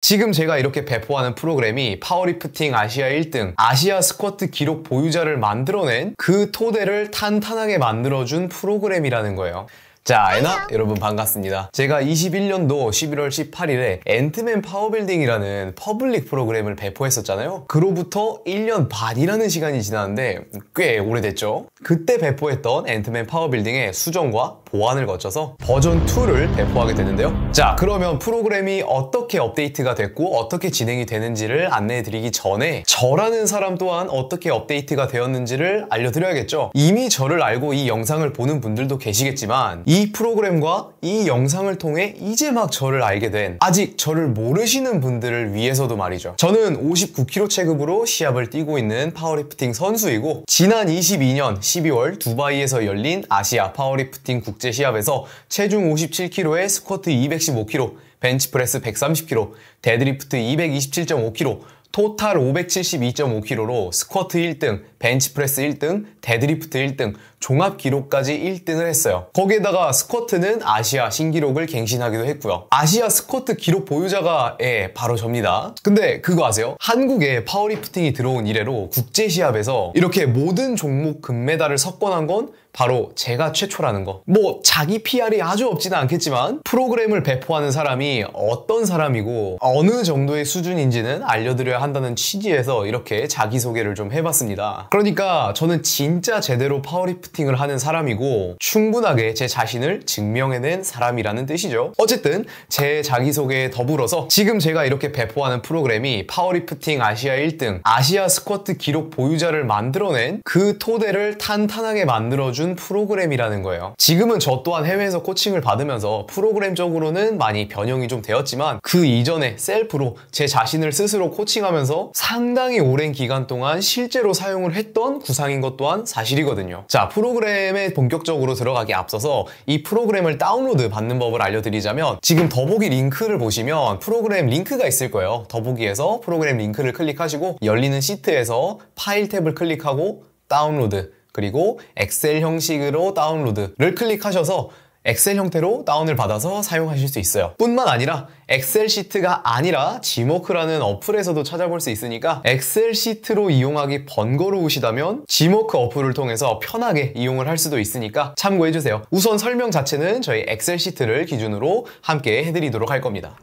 지금 제가 이렇게 배포하는 프로그램이 파워리프팅 아시아 1등, 아시아 스쿼트 기록 보유자를 만들어낸 그 토대를 탄탄하게 만들어준 프로그램이라는 거예요. 자, 에나 여러분 반갑습니다. 제가 21년도 11월 18일에 앤트맨 파워빌딩이라는 퍼블릭 프로그램을 배포했었잖아요. 그로부터 1년 반이라는 시간이 지났는데 꽤 오래됐죠? 그때 배포했던 앤트맨 파워빌딩의 수정과 보완을 거쳐서 버전 2를 배포하게 되는데요. 자, 그러면 프로그램이 어떻게 업데이트가 됐고 어떻게 진행이 되는지를 안내해 드리기 전에 저라는 사람 또한 어떻게 업데이트가 되었는지를 알려드려야겠죠. 이미 저를 알고 이 영상을 보는 분들도 계시겠지만 이 프로그램과 이 영상을 통해 이제 막 저를 알게 된 아직 저를 모르시는 분들을 위해서도 말이죠. 저는 59kg 체급으로 시합을 뛰고 있는 파워리프팅 선수이고 지난 22년 12월 두바이에서 열린 아시아 파워리프팅 국제시합에서 체중 57kg에 스쿼트 215kg, 벤치프레스 130kg, 데드리프트 227.5kg, 토탈 572.5kg로 스쿼트 1등, 벤치프레스 1등, 데드리프트 1등, 종합 기록까지 1등을 했어요. 거기에다가 스쿼트는 아시아 신기록을 갱신하기도 했고요. 아시아 스쿼트 기록 보유자가 바로 접니다. 근데 그거 아세요? 한국에 파워리프팅이 들어온 이래로 국제시합에서 이렇게 모든 종목 금메달을 석권한 건 바로 제가 최초라는 거. 뭐 자기 PR이 아주 없지는 않겠지만 프로그램을 배포하는 사람이 어떤 사람이고 어느 정도의 수준인지는 알려드려야 한다는 취지에서 이렇게 자기소개를 좀 해봤습니다. 그러니까 저는 진짜 제대로 파워리프팅을 하는 사람이고 충분하게 제 자신을 증명해낸 사람이라는 뜻이죠. 어쨌든 제 자기소개에 더불어서 지금 제가 이렇게 배포하는 프로그램이 파워리프팅 아시아 1등, 아시아 스쿼트 기록 보유자를 만들어낸 그 토대를 탄탄하게 만들어준 프로그램이라는 거예요. 지금은 저 또한 해외에서 코칭을 받으면서 프로그램적으로는 많이 변형이 좀 되었지만 그 이전에 셀프로 제 자신을 스스로 코칭하면서 상당히 오랜 기간 동안 실제로 사용을 했던 구상인 것 또한 사실이거든요. 자, 프로그램에 본격적으로 들어가기 앞서서 이 프로그램을 다운로드 받는 법을 알려드리자면 지금 더보기 링크를 보시면 프로그램 링크가 있을 거예요. 더보기에서 프로그램 링크를 클릭하시고 열리는 시트에서 파일 탭을 클릭하고 다운로드, 그리고 엑셀 형식으로 다운로드를 클릭하셔서 엑셀 형태로 다운을 받아서 사용하실 수 있어요. 뿐만 아니라 엑셀 시트가 아니라 지모크라는 어플에서도 찾아볼 수 있으니까 엑셀 시트로 이용하기 번거로우시다면 지모크 어플을 통해서 편하게 이용을 할 수도 있으니까 참고해주세요. 우선 설명 자체는 저희 엑셀 시트를 기준으로 함께 해드리도록 할 겁니다.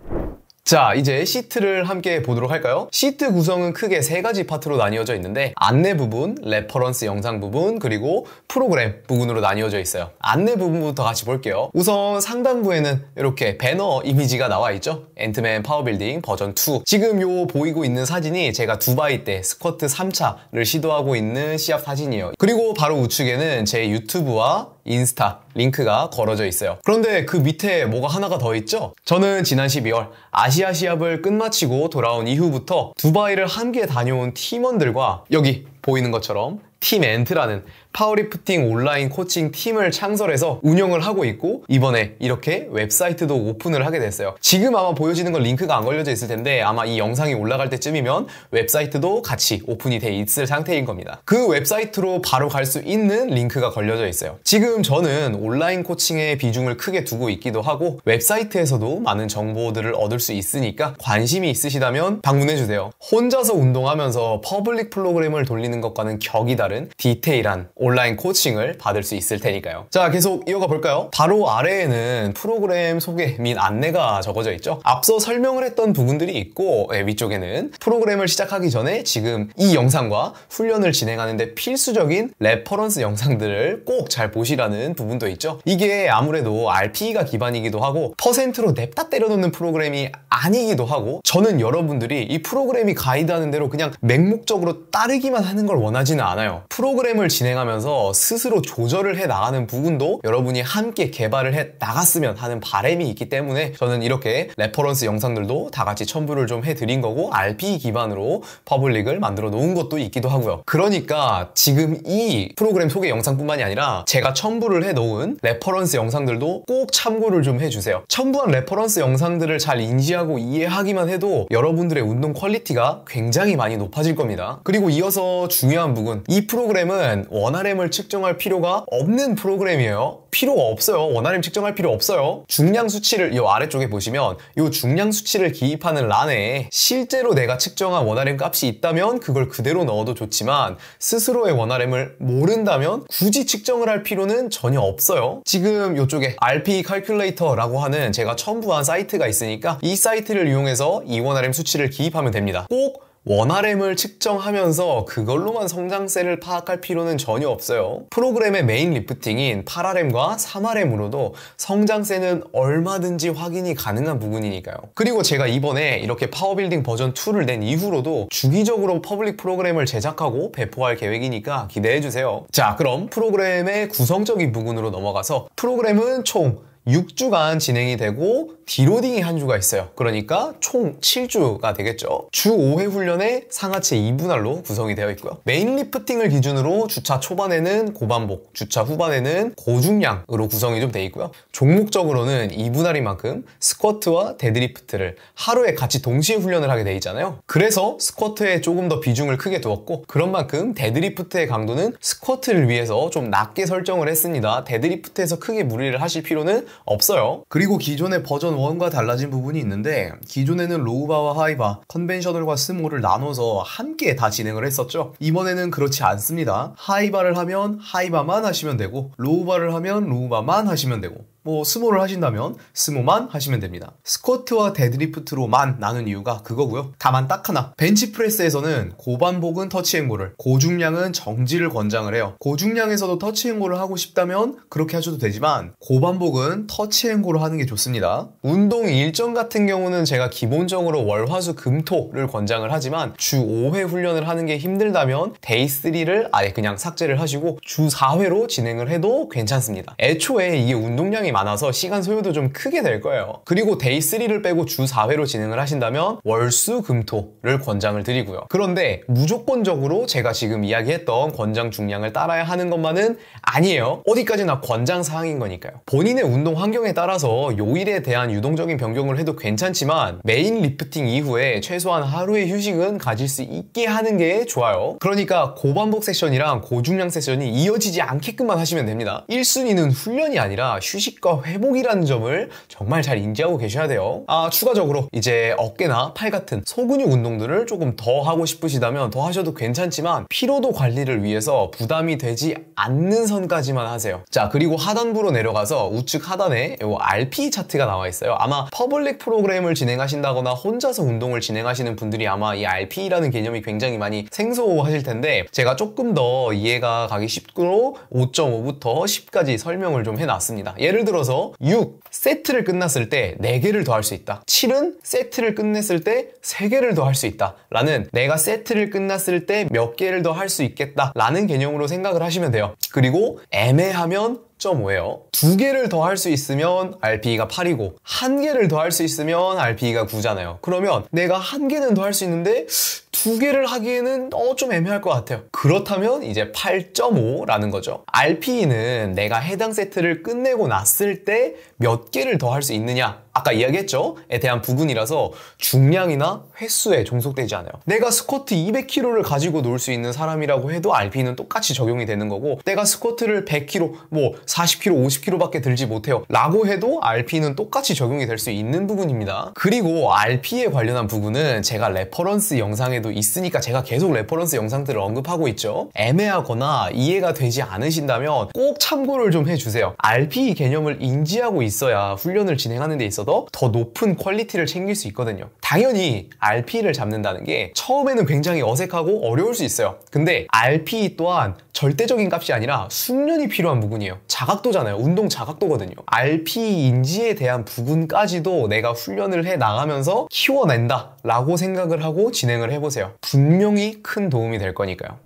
자, 이제 시트를 함께 보도록 할까요? 시트 구성은 크게 세 가지 파트로 나뉘어져 있는데 안내 부분, 레퍼런스 영상 부분, 그리고 프로그램 부분으로 나뉘어져 있어요. 안내 부분부터 같이 볼게요. 우선 상단부에는 이렇게 배너 이미지가 나와 있죠? 앤트맨 파워빌딩 버전 2. 지금 요 보이고 있는 사진이 제가 두바이 때 스쿼트 3차를 시도하고 있는 시합 사진이에요. 그리고 바로 우측에는 제 유튜브와 인스타 링크가 걸어져 있어요. 그런데 그 밑에 뭐가 하나가 더 있죠? 저는 지난 12월 아시아 시합을 끝마치고 돌아온 이후부터 두바이를 함께 다녀온 팀원들과 여기 보이는 것처럼 팀 엔트라는 파워리프팅 온라인 코칭 팀을 창설해서 운영을 하고 있고 이번에 이렇게 웹사이트도 오픈을 하게 됐어요. 지금 아마 보여지는 건 링크가 안 걸려져 있을 텐데 아마 이 영상이 올라갈 때쯤이면 웹사이트도 같이 오픈이 돼 있을 상태인 겁니다. 그 웹사이트로 바로 갈 수 있는 링크가 걸려져 있어요. 지금 저는 온라인 코칭에 비중을 크게 두고 있기도 하고 웹사이트에서도 많은 정보들을 얻을 수 있으니까 관심이 있으시다면 방문해주세요. 혼자서 운동하면서 퍼블릭 프로그램을 돌리는 것과는 격이 다른 디테일한 온라인 코칭을 받을 수 있을 테니까요. 자, 계속 이어가 볼까요? 바로 아래에는 프로그램 소개 및 안내가 적어져 있죠. 앞서 설명을 했던 부분들이 있고 위쪽에는 프로그램을 시작하기 전에 지금 이 영상과 훈련을 진행하는데 필수적인 레퍼런스 영상들을 꼭 잘 보시라는 부분도 있죠. 이게 아무래도 RPE가 기반이기도 하고 퍼센트로 냅다 때려놓는 프로그램이 아니기도 하고 저는 여러분들이 이 프로그램이 가이드하는 대로 그냥 맹목적으로 따르기만 하는 걸 원하지는 않아요. 프로그램을 진행하면서 스스로 조절을 해 나가는 부분도 여러분이 함께 개발을 해 나갔으면 하는 바람이 있기 때문에 저는 이렇게 레퍼런스 영상들도 다 같이 첨부를 좀 해드린 거고 RPE 기반으로 퍼블릭을 만들어 놓은 것도 있기도 하고요. 그러니까 지금 이 프로그램 소개 영상뿐만이 아니라 제가 첨부를 해 놓은 레퍼런스 영상들도 꼭 참고를 좀 해주세요. 첨부한 레퍼런스 영상들을 잘 인지하고 이해하기만 해도 여러분들의 운동 퀄리티가 굉장히 많이 높아질 겁니다. 그리고 이어서 중요한 부분, 이 프로그램은 원활히 원RM을 측정할 필요가 없는 프로그램이에요. 필요가 없어요. 원RM 측정할 필요 없어요. 중량 수치를 이 아래쪽에 보시면 이 중량 수치를 기입하는 란에 실제로 내가 측정한 원RM 값이 있다면 그걸 그대로 넣어도 좋지만 스스로의 원RM을 모른다면 굳이 측정을 할 필요는 전혀 없어요. 지금 이쪽에 RP 칼큘레이터라고 하는 제가 첨부한 사이트가 있으니까 이 사이트를 이용해서 이 원RM 수치를 기입하면 됩니다. 꼭 원RM을 측정하면서 그걸로만 성장세를 파악할 필요는 전혀 없어요. 프로그램의 메인 리프팅인 8RM과 3RM으로도 성장세는 얼마든지 확인이 가능한 부분이니까요. 그리고 제가 이번에 이렇게 파워빌딩 버전 2를 낸 이후로도 주기적으로 퍼블릭 프로그램을 제작하고 배포할 계획이니까 기대해주세요. 자, 그럼 프로그램의 구성적인 부분으로 넘어가서 프로그램은 총 6주간 진행이 되고 디로딩이 한 주가 있어요. 그러니까 총 7주가 되겠죠. 주 5회 훈련에 상하체 2분할로 구성이 되어 있고요. 메인 리프팅을 기준으로 주차 초반에는 고반복, 주차 후반에는 고중량으로 구성이 좀 돼 있고요. 종목적으로는 2분할인 만큼 스쿼트와 데드리프트를 하루에 같이 동시에 훈련을 하게 돼 있잖아요. 그래서 스쿼트에 조금 더 비중을 크게 두었고 그런 만큼 데드리프트의 강도는 스쿼트를 위해서 좀 낮게 설정을 했습니다. 데드리프트에서 크게 무리를 하실 필요는 없어요. 그리고 기존의 버전 1과 달라진 부분이 있는데 기존에는 로우바와 하이바, 컨벤셔널과 스모를 나눠서 함께 다 진행을 했었죠. 이번에는 그렇지 않습니다. 하이바를 하면 하이바만 하시면 되고 로우바를 하면 로우바만 하시면 되고 뭐 스모를 하신다면 스모만 하시면 됩니다. 스쿼트와 데드리프트로만 나눈 이유가 그거고요. 다만 딱 하나, 벤치프레스에서는 고반복은 터치앤고를, 고중량은 정지를 권장을 해요. 고중량에서도 터치앤고를 하고 싶다면 그렇게 하셔도 되지만 고반복은 터치앤고를 하는 게 좋습니다. 운동 일정 같은 경우는 제가 기본적으로 월, 화, 수, 금, 토를 권장을 하지만 주 5회 훈련을 하는 게 힘들다면 데이 3를 아예 그냥 삭제를 하시고 주 4회로 진행을 해도 괜찮습니다. 애초에 이게 운동량이 많아서 시간 소요도 좀 크게 될 거예요. 그리고 데이 3를 빼고 주 4회로 진행을 하신다면 월, 수, 금, 토를 권장을 드리고요. 그런데 무조건적으로 제가 지금 이야기했던 권장 중량을 따라야 하는 것만은 아니에요. 어디까지나 권장 사항인 거니까요. 본인의 운동 환경에 따라서 요일에 대한 유동적인 변경을 해도 괜찮지만 메인 리프팅 이후에 최소한 하루의 휴식은 가질 수 있게 하는 게 좋아요. 그러니까 고반복 세션이랑 고중량 세션이 이어지지 않게끔만 하시면 됩니다. 1순위는 훈련이 아니라 휴식과 회복이라는 점을 정말 잘 인지하고 계셔야 돼요. 추가적으로 이제 어깨나 팔 같은 소근육 운동들을 조금 더 하고 싶으시다면 더 하셔도 괜찮지만 피로도 관리를 위해서 부담이 되지 않는 선까지만 하세요. 자, 그리고 하단부로 내려가서 우측 하단에 이 RP 차트가 나와 있어요. 아마 퍼블릭 프로그램을 진행하신다거나 혼자서 운동을 진행하시는 분들이 아마 이 RP라는 개념이 굉장히 많이 생소하실 텐데 제가 조금 더 이해가 가기 쉽도록 5.5부터 10까지 설명을 좀 해놨습니다. 예를 들어서 6, 세트를 끝났을 때 4개를 더 할 수 있다. 7은 세트를 끝냈을 때 3개를 더 할 수 있다. 라는 내가 세트를 끝났을 때 몇 개를 더 할 수 있겠다. 라는 개념으로 생각을 하시면 돼요. 그리고 애매하면 0.5예요. 2개를 더 할 수 있으면 RPE가 8이고 1개를 더 할 수 있으면 RPE가 9잖아요. 그러면 내가 1개는 더 할 수 있는데 2개를 하기에는 좀 애매할 것 같아요. 그렇다면 이제 8.5라는 거죠. RPE는 내가 해당 세트를 끝내고 났을 때 몇 개를 더 할 수 있느냐, 아까 이야기했죠? 에 대한 부분이라서 중량이나 횟수에 종속되지 않아요. 내가 스쿼트 200kg를 가지고 놀 수 있는 사람이라고 해도 RPE는 똑같이 적용이 되는 거고 내가 스쿼트를 100kg, 뭐 40kg, 50kg밖에 들지 못해요 라고 해도 RPE는 똑같이 적용이 될 수 있는 부분입니다. 그리고 RPE에 관련한 부분은 제가 레퍼런스 영상에도 있으니까 제가 계속 레퍼런스 영상들을 언급하고 있죠. 애매하거나 이해가 되지 않으신다면 꼭 참고를 좀 해주세요. RPE 개념을 인지하고 있어야 훈련을 진행하는 데 있어서 더 높은 퀄리티를 챙길 수 있거든요. 당연히 RPE를 잡는다는 게 처음에는 굉장히 어색하고 어려울 수 있어요. 근데 RPE 또한 절대적인 값이 아니라 숙련이 필요한 부분이에요. 자각도잖아요. 운동 자각도거든요. RPE 인지에 대한 부분까지도 내가 훈련을 해 나가면서 키워낸다 라고 생각을 하고 진행을 해보세요. 분명히 큰 도움이 될 거니까요.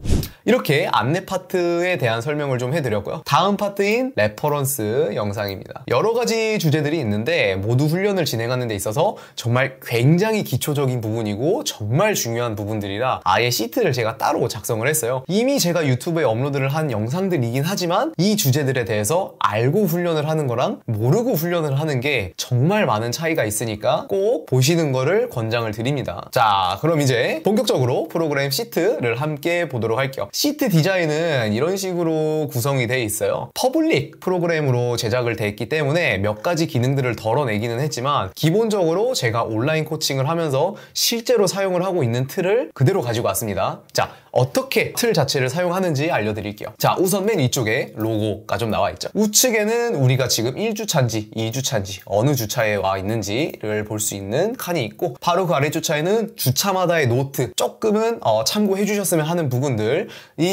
이렇게 안내 파트에 대한 설명을 좀 해드렸고요. 다음 파트인 레퍼런스 영상입니다. 여러 가지 주제들이 있는데 모두 훈련을 진행하는 데 있어서 정말 굉장히 기초적인 부분이고 정말 중요한 부분들이라 아예 시트를 제가 따로 작성을 했어요. 이미 제가 유튜브에 업로드를 한 영상들이긴 하지만 이 주제들에 대해서 알고 훈련을 하는 거랑 모르고 훈련을 하는 게 정말 많은 차이가 있으니까 꼭 보시는 거를 권장을 드립니다. 자, 그럼 이제 본격적으로 프로그램 시트를 함께 보도록 할게요. 시트 디자인은 이런 식으로 구성이 돼 있어요. 퍼블릭 프로그램으로 제작을 돼 있기 때문에 몇 가지 기능들을 덜어내기는 했지만 기본적으로 제가 온라인 코칭을 하면서 실제로 사용을 하고 있는 틀을 그대로 가지고 왔습니다. 자, 어떻게 틀 자체를 사용하는지 알려드릴게요. 자, 우선 맨 위쪽에 로고가 좀 나와 있죠. 우측에는 우리가 지금 1주차인지 2주차인지 어느 주차에 와 있는지를 볼 수 있는 칸이 있고 바로 그 아래 주차에는 주차마다의 노트 조금은 참고해 주셨으면 하는 부분들이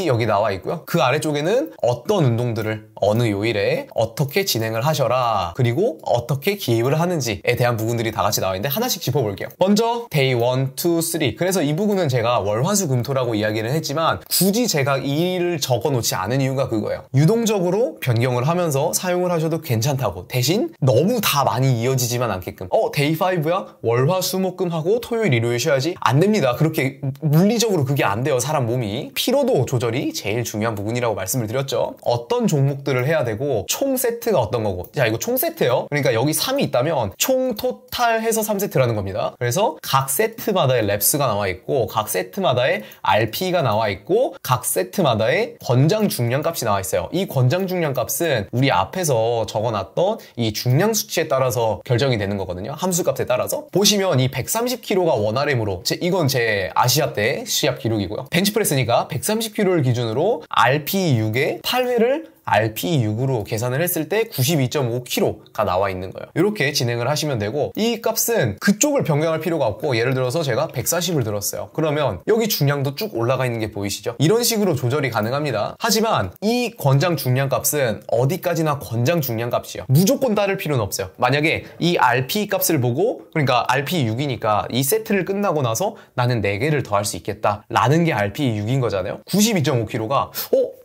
여기 나와 있고요. 그 아래쪽에는 어떤 운동들을 어느 요일에 어떻게 진행을 하셔라, 그리고 어떻게 기입을 하는지에 대한 부분들이 다 같이 나와 있는데 하나씩 짚어볼게요. 먼저 데이 1, 2, 3. 그래서 이 부분은 제가 월화수금토라고 이야기를 했지만 굳이 제가 이를 적어놓지 않은 이유가 그거예요. 유동적으로 변경을 하면서 사용을 하셔도 괜찮다고. 대신 너무 다 많이 이어지지만 않게끔 데이 5야? 월화수목금 하고 토요일 일요일 쉬어야지? 안 됩니다. 그렇게 물리적으로 그게 안 돼요. 사람 몸이. 피로도 조절이 제일 중요한 부분이라고 말씀을 드렸죠. 어떤 종목들을 해야 되고 총 세트가 어떤 거고. 자, 이거 총 세트예요. 그러니까 여기 3이 있다면 총 토탈 해서 3세트라는 겁니다. 그래서 각 세트마다의 랩스가 나와 있고 각 세트마다의 RP가 나와 있고 각 세트마다의 권장 중량 값이 나와 있어요. 이 권장 중량 값은 우리 앞에서 적어놨던 이 중량 수치에 따라서 결정이 되는 거거든요. 함수 값에 따라서. 보시면 이 130kg가 원RM으로 이건 제 아시아 때 시합 기록이고요. 벤치프레스니까 130kg를 기준으로 RP 6에 8회를 RP6으로 계산을 했을 때 92.5kg가 나와 있는 거예요. 이렇게 진행을 하시면 되고 이 값은 그쪽을 변경할 필요가 없고 예를 들어서 제가 140을 들었어요. 그러면 여기 중량도 쭉 올라가 있는 게 보이시죠? 이런 식으로 조절이 가능합니다. 하지만 이 권장 중량 값은 어디까지나 권장 중량 값이에요. 무조건 따를 필요는 없어요. 만약에 이 RP 값을 보고 그러니까 RP6이니까 이 세트를 끝나고 나서 나는 4개를 더 할 수 있겠다 라는 게 RP6인 거잖아요. 92.5kg가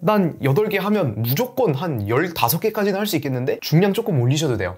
난 8개 하면 무조건 한 15개까지는 할 수 있겠는데 중량 조금 올리셔도 돼요.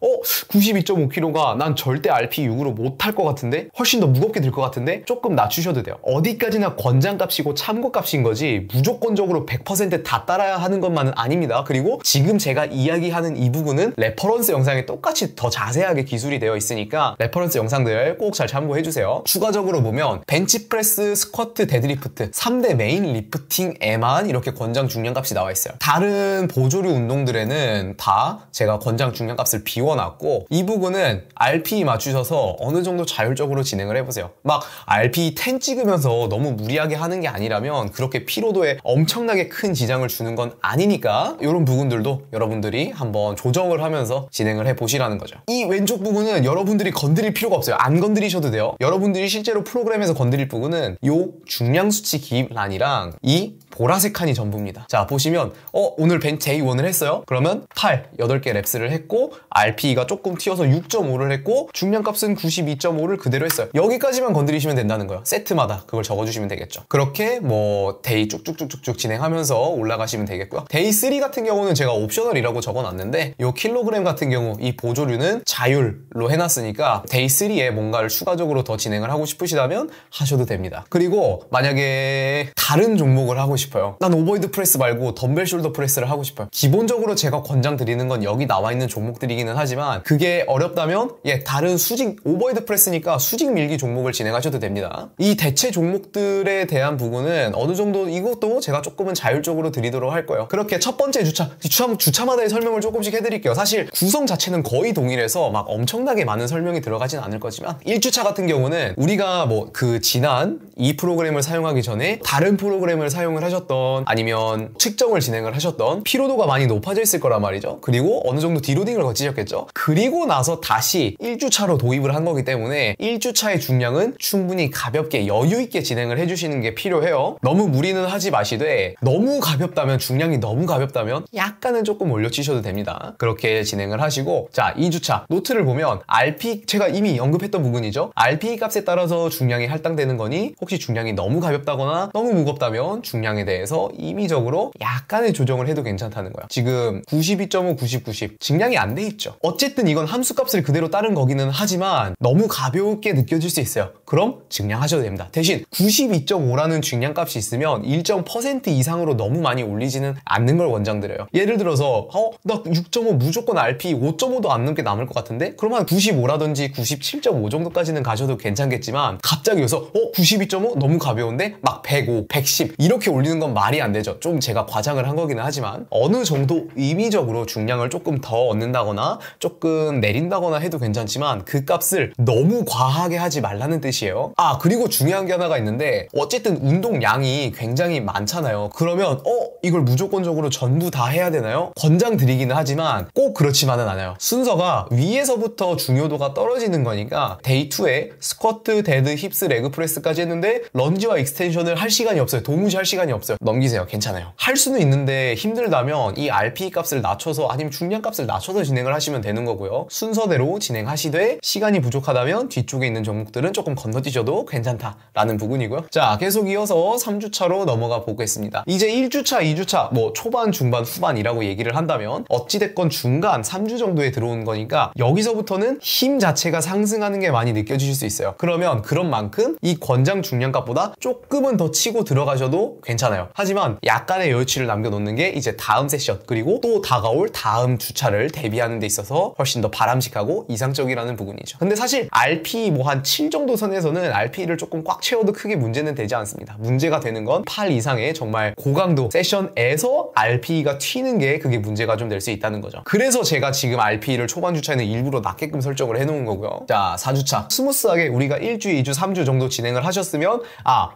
92.5kg가 난 절대 RP6으로 못할 것 같은데 훨씬 더 무겁게 들 것 같은데 조금 낮추셔도 돼요. 어디까지나 권장값이고 참고값인 거지 무조건적으로 100% 따라야 하는 것만은 아닙니다. 그리고 지금 제가 이야기하는 이 부분은 레퍼런스 영상에 똑같이 더 자세하게 기술이 되어 있으니까 레퍼런스 영상들 꼭 잘 참고해주세요. 추가적으로 보면 벤치프레스, 스쿼트, 데드리프트 3대 메인 리프팅에만 이렇게 권장 중량값이 나와 있어요. 다른 보조류 운동들에는 다 제가 권장 중량값을 비워놨고 이 부분은 RP 맞추셔서 어느 정도 자율적으로 진행을 해보세요. 막 RP 10 찍으면서 너무 무리하게 하는 게 아니라면 그렇게 피로도에 엄청나게 큰 지장을 주는 건 아니니까 이런 부분들도 여러분들이 한번 조정을 하면서 진행을 해보시라는 거죠. 이 왼쪽 부분은 여러분들이 건드릴 필요가 없어요. 안 건드리셔도 돼요. 여러분들이 실제로 프로그램에서 건드릴 부분은 요 중량 수치 기입란이랑 이 보라색 칸이 전부입니다. 자, 보시면 오늘 데이 1을 했어요. 그러면 8개 랩스를 했고 RP가 조금 튀어서 6.5를 했고 중량값은 92.5를 그대로 했어요. 여기까지만 건드리시면 된다는 거예요. 세트마다 그걸 적어주시면 되겠죠. 그렇게 뭐 데이 쭉쭉쭉쭉 진행하면서 올라가시면 되겠고요. 데이 3 같은 경우는 제가 옵셔널이라고 적어놨는데 요 킬로그램 같은 경우 이 보조류는 자율로 해놨으니까 데이 3에 뭔가를 추가적으로 더 진행을 하고 싶으시다면 하셔도 됩니다. 그리고 만약에 다른 종목을 하고 싶어요. 난 오버헤드 프레스 말고 덤벨 숄더 프레스를 하고 싶어요. 기본적으로 제가 권장드리는 건 여기 나와 있는 종목들이기는 하지만 그게 어렵다면 다른 수직 오버헤드 프레스니까 수직 밀기 종목을 진행하셔도 됩니다. 이 대체 종목들에 대한 부분은 어느 정도 이것도 제가 조금은 자율적으로 드리도록 할 거예요. 그렇게 첫 번째 주차마다의 설명을 조금씩 해드릴게요. 사실 구성 자체는 거의 동일해서 막 엄청나게 많은 설명이 들어가진 않을 거지만 1주차 같은 경우는 우리가 뭐 그 지난 이 프로그램을 사용하기 전에 다른 프로그램을 사용을 하셨던 아니면 측정을 진행을 하셨던 피로도가 많이 높아져 있을 거란 말이죠. 그리고 어느 정도 디로딩을 거치셨겠죠. 그리고 나서 다시 1주차로 도입을 한 거기 때문에 1주차의 중량은 충분히 가볍게 여유 있게 진행을 해주시는 게 필요해요. 너무 무리는 하지 마시되 너무 가볍다면 중량이 너무 가볍다면 약간은 조금 올려치셔도 됩니다. 그렇게 진행을 하시고 자 2주차 노트를 보면 RP 제가 이미 언급했던 부분이죠. RP 값에 따라서 중량이 할당되는 거니 혹시 중량이 너무 가볍다거나 너무 무겁다면 중량에 대해서 임의적으로 약간의 조정을 해도 괜찮다. 괜찮다는 거야. 지금 92.5, 90 증량이 안 돼 있죠. 어쨌든 이건 함수값을 그대로 따른 거기는 하지만 너무 가볍게 느껴질 수 있어요. 그럼 증량하셔도 됩니다. 대신 92.5라는 증량값이 있으면 일정 % 이상으로 너무 많이 올리지는 않는 걸 권장드려요. 예를 들어서 나 6.5 무조건 RP 5.5도 안 넘게 남을 것 같은데? 그럼 한 95라든지 97.5 정도까지는 가셔도 괜찮겠지만 갑자기 여기서 92.5 너무 가벼운데? 막 105, 110 이렇게 올리는 건 말이 안 되죠. 좀 제가 과장을 한 거기는 하지만 어느 정도 의미적으로 중량을 조금 더 얻는다거나 조금 내린다거나 해도 괜찮지만 그 값을 너무 과하게 하지 말라는 뜻이에요. 그리고 중요한 게 하나가 있는데 어쨌든 운동량이 굉장히 많잖아요. 그러면 이걸 무조건적으로 전부 다 해야 되나요? 권장드리기는 하지만 꼭 그렇지만은 않아요. 순서가 위에서부터 중요도가 떨어지는 거니까 데이 2에 스쿼트, 데드, 힙스, 레그 프레스까지 했는데 런지와 익스텐션을 할 시간이 없어요. 도무지 할 시간이 없어요. 넘기세요. 괜찮아요. 할 수는 있는데 힘들다면 이 RPE 값을 낮춰서 아니면 중량 값을 낮춰서 진행을 하시면 되는 거고요. 순서대로 진행하시되 시간이 부족하다면 뒤쪽에 있는 종목들은 조금 건너뛰셔도 괜찮다라는 부분이고요. 자, 계속 이어서 3주차로 넘어가 보겠습니다. 이제 1주차, 2주차 뭐 초반, 중반, 후반이라고 얘기를 한다면 어찌됐건 중간 3주 정도에 들어온 거니까 여기서부터는 힘 자체가 상승하는 게 많이 느껴지실 수 있어요. 그러면 그런 만큼 이 권장 중량값보다 조금은 더 치고 들어가셔도 괜찮아요. 하지만 약간의 여유치를 남겨놓는 게 이제 다음 세션 그리고 또 다가올 다음 주차를 대비하는 데 있어서 훨씬 더 바람직하고 이상적이라는 부분이죠. 근데 사실 RP 뭐 한 7 정도 선에서는 RP를 조금 꽉 채워도 크게 문제는 되지 않습니다. 문제가 되는 건 8 이상의 정말 고강도 세션에서 RP가 튀는 게 그게 문제가 좀 될 수 있다는 거죠. 그래서 제가 지금 RP를 초반 주차에는 일부러 낮게끔 설정을 해놓은 거고요. 자, 4주차 스무스하게 우리가 1주, 2주, 3주 정도 진행을 하셨으면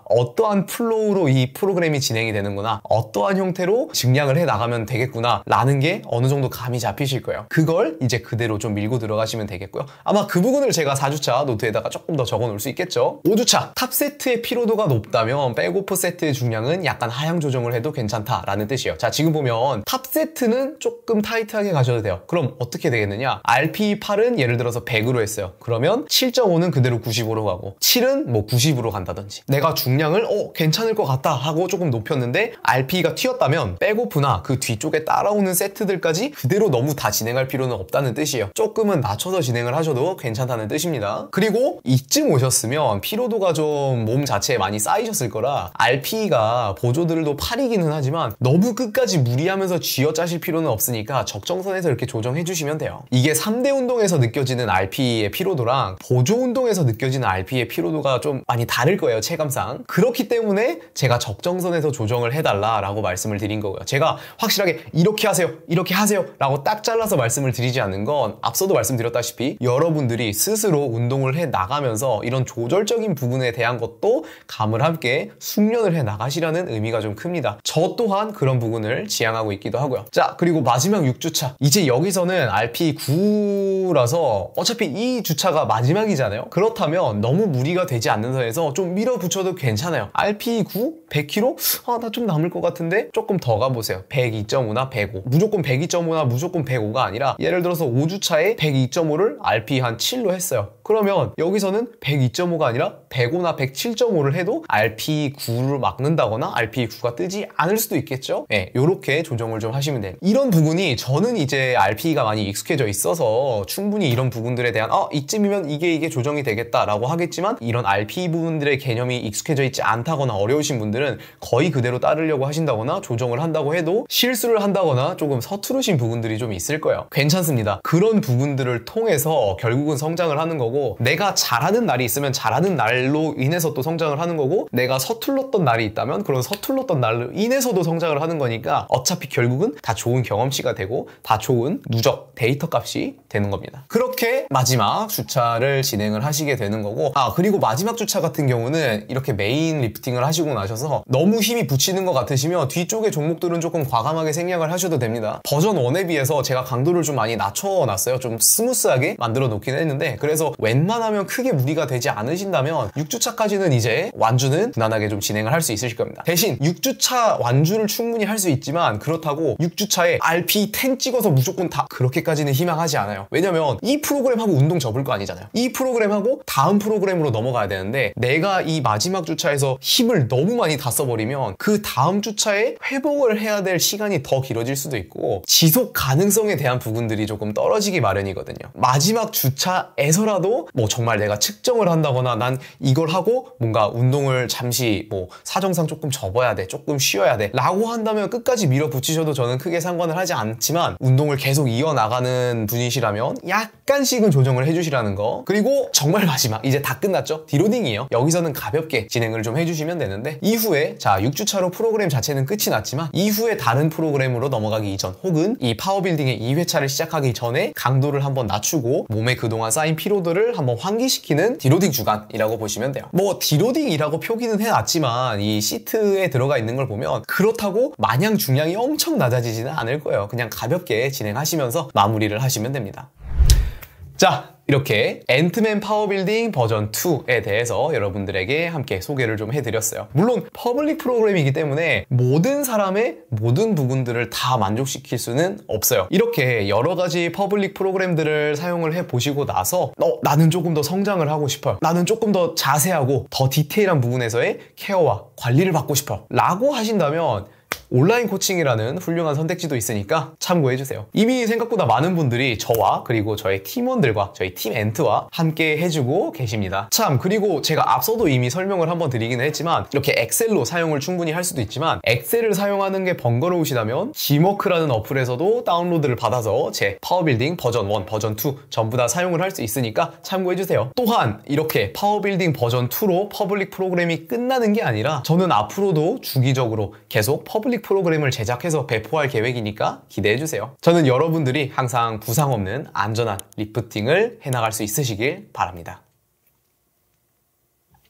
어떠한 플로우로 이 프로그램이 진행이 되는구나, 어떠한 형태로 증량을 해 나가면 되겠구나 라는 게 어느 정도 감이 잡히실 거예요. 그걸 이제 그대로 좀 밀고 들어가시면 되겠고요. 아마 그 부분을 제가 4주차 노트에다가 조금 더 적어 놓을 수 있겠죠. 5주차 탑 세트의 피로도가 높다면 백오프 세트의 중량은 약간 하향 조정을 해도 괜찮다라는 뜻이에요. 자, 지금 보면 탑 세트는 조금 타이트하게 가셔도 돼요. 그럼 어떻게 되겠느냐? RP8은 예를 들어서 100으로 했어요. 그러면 7.5는 그대로 95로 가고 7은 뭐 90으로 간다든지, 내가 중량을 괜찮을 것 같다 하고 조금 높였는데 RP가 튀었다면 백오프나 그 뒤쪽에 따라오는 세트들까지 그대로 너무 다 진행할 필요는 없다는 뜻이에요. 조금은 낮춰서 진행을 하셔도 괜찮다는 뜻입니다. 그리고 이쯤 오셨으면 피로도가 좀 몸 자체에 많이 쌓이셨을 거라 RP가 보조들도 8이기는 하지만 너무 끝까지 무리하면서 쥐어짜실 필요는 없으니까 적정선에서 이렇게 조정해 주시면 돼요. 이게 3대 운동에서 느껴지는 RP의 피로도랑 보조 운동에서 느껴지는 RP의 피로도가 좀 많이 다를 거예요, 체감상. 그렇기 때문에 제가 적정선에서 조정을 해달라라고 말씀을 드린 거고요. 제가 확실하게 이렇게 하세요 라고 딱 잘라서 말씀을 드리지 않는 건 앞서도 말씀드렸다시피 여러분들이 스스로 운동을 해 나가면서 이런 조절적인 부분에 대한 것도 감을 함께 숙련을 해 나가시라는 의미가 좀 큽니다. 저 또한 그런 부분을 지향하고 있기도 하고요. 자, 그리고 마지막 6주차. 이제 여기서는 RP9라서 어차피 이 주차가 마지막이잖아요. 그렇다면 너무 무리가 되지 않는 선에서 좀 밀어붙여도 괜찮아요. RP9? 100kg? 나 좀 남을 것 같은데 조금 더 가보세요. 102.5나 105. 무조건 102.5나 무조건 105가 아니라 예를 들어서 5주차에 102.5를 RP 한 7로 했어요. 그러면 여기서는 102.5가 아니라 105나 107.5를 해도 RP9를 막는다거나 RP9가 뜨지 않을 수도 있겠죠? 네, 요렇게 조정을 좀 하시면 돼요. 이런 부분이 저는 이제 RP가 많이 익숙해져 있어서 충분히 이런 부분들에 대한 이쯤이면 이게 조정이 되겠다라고 하겠지만, 이런 RP 부분들의 개념이 익숙해져 있지 않다거나 어려우신 분들은 거의 그대로 따르려고 하신다거나 조정을 한다고 해도 실수를 한다거나 조금 서투르신 부분들이 좀 있을 거예요. 괜찮습니다. 그런 부분들을 통해서 결국은 성장을 하는 거고, 내가 잘하는 날이 있으면 잘하는 날로 인해서 또 성장을 하는 거고, 내가 서툴렀던 날이 있다면 그런 서툴렀던 날로 인해서도 성장을 하는 거니까 어차피 결국은 다 좋은 경험치가 되고 다 좋은 누적 데이터 값이 되는 겁니다. 그렇게 마지막 주차를 진행을 하시게 되는 거고, 그리고 마지막 주차 같은 경우는 이렇게 메인 리프팅을 하시고 나셔서 너무 힘이 붙이는 것 같으시면 뒤쪽의 종목들은 조금 과감하게 생략을 하셔도 됩니다. 버전 1에 비해서 제가 강도를 좀 많이 낮춰놨어요. 좀 스무스하게 만들어 놓긴 했는데, 그래서 웬만하면 크게 무리가 되지 않으신다면 6주차까지는 이제 완주는 무난하게 좀 진행을 할 수 있으실 겁니다. 대신 6주차 완주를 5주를 충분히 할 수 있지만 그렇다고 6주차에 RP10 찍어서 무조건 다 그렇게까지는 희망하지 않아요. 왜냐면 이 프로그램하고 운동 접을 거 아니잖아요. 이 프로그램하고 다음 프로그램으로 넘어가야 되는데 내가 이 마지막 주차에서 힘을 너무 많이 다 써버리면 그 다음 주차에 회복을 해야 될 시간이 더 길어질 수도 있고 지속 가능성에 대한 부분들이 조금 떨어지기 마련이거든요. 마지막 주차에서라도 뭐 정말 내가 측정을 한다거나 난 이걸 하고 뭔가 운동을 잠시 뭐 사정상 조금 접어야 돼, 조금 쉬어야 돼 라고 한다면 끝까지 밀어붙이셔도 저는 크게 상관을 하지 않지만 운동을 계속 이어나가는 분이시라면 약간씩은 조정을 해주시라는 거. 그리고 정말 마지막 이제 다 끝났죠? 디로딩이에요. 여기서는 가볍게 진행을 좀 해주시면 되는데 이후에 자 6주차로 프로그램 자체는 끝이 났지만 이후에 다른 프로그램으로 넘어가기 이전 혹은 이 파워빌딩의 2회차를 시작하기 전에 강도를 한번 낮추고 몸에 그동안 쌓인 피로도를 한번 환기시키는 디로딩 주간이라고 보시면 돼요. 뭐 디로딩이라고 표기는 해놨지만 이 시트에 들어가 있는 걸 보면 그렇다고 마냥 중량이 엄청 낮아지지는 않을 거예요. 그냥 가볍게 진행하시면서 마무리를 하시면 됩니다. 자, 이렇게 앤트맨 파워빌딩 버전 2에 대해서 여러분들에게 함께 소개를 좀 해드렸어요. 물론 퍼블릭 프로그램이기 때문에 모든 사람의 모든 부분들을 다 만족시킬 수는 없어요. 이렇게 여러 가지 퍼블릭 프로그램들을 사용을 해보시고 나서 나는 조금 더 성장을 하고 싶어요. 나는 조금 더 자세하고 더 디테일한 부분에서의 케어와 관리를 받고 싶어요 라고 하신다면 온라인 코칭이라는 훌륭한 선택지도 있으니까 참고해주세요. 이미 생각보다 많은 분들이 저와 그리고 저희 팀원들과 저희 팀 엔트와 함께 해주고 계십니다. 참, 그리고 제가 앞서도 이미 설명을 한번 드리기는 했지만 이렇게 엑셀로 사용을 충분히 할 수도 있지만 엑셀을 사용하는 게 번거로우시다면 지워크라는 어플에서도 다운로드를 받아서 제 파워빌딩 버전 1, 버전 2 전부 다 사용을 할 수 있으니까 참고해주세요. 또한 이렇게 파워빌딩 버전 2로 퍼블릭 프로그램이 끝나는 게 아니라 저는 앞으로도 주기적으로 계속 퍼블릭 프로그램을 제작해서 배포할 계획이니까 기대해주세요. 저는 여러분들이 항상 부상 없는 안전한 리프팅을 해나갈 수 있으시길 바랍니다.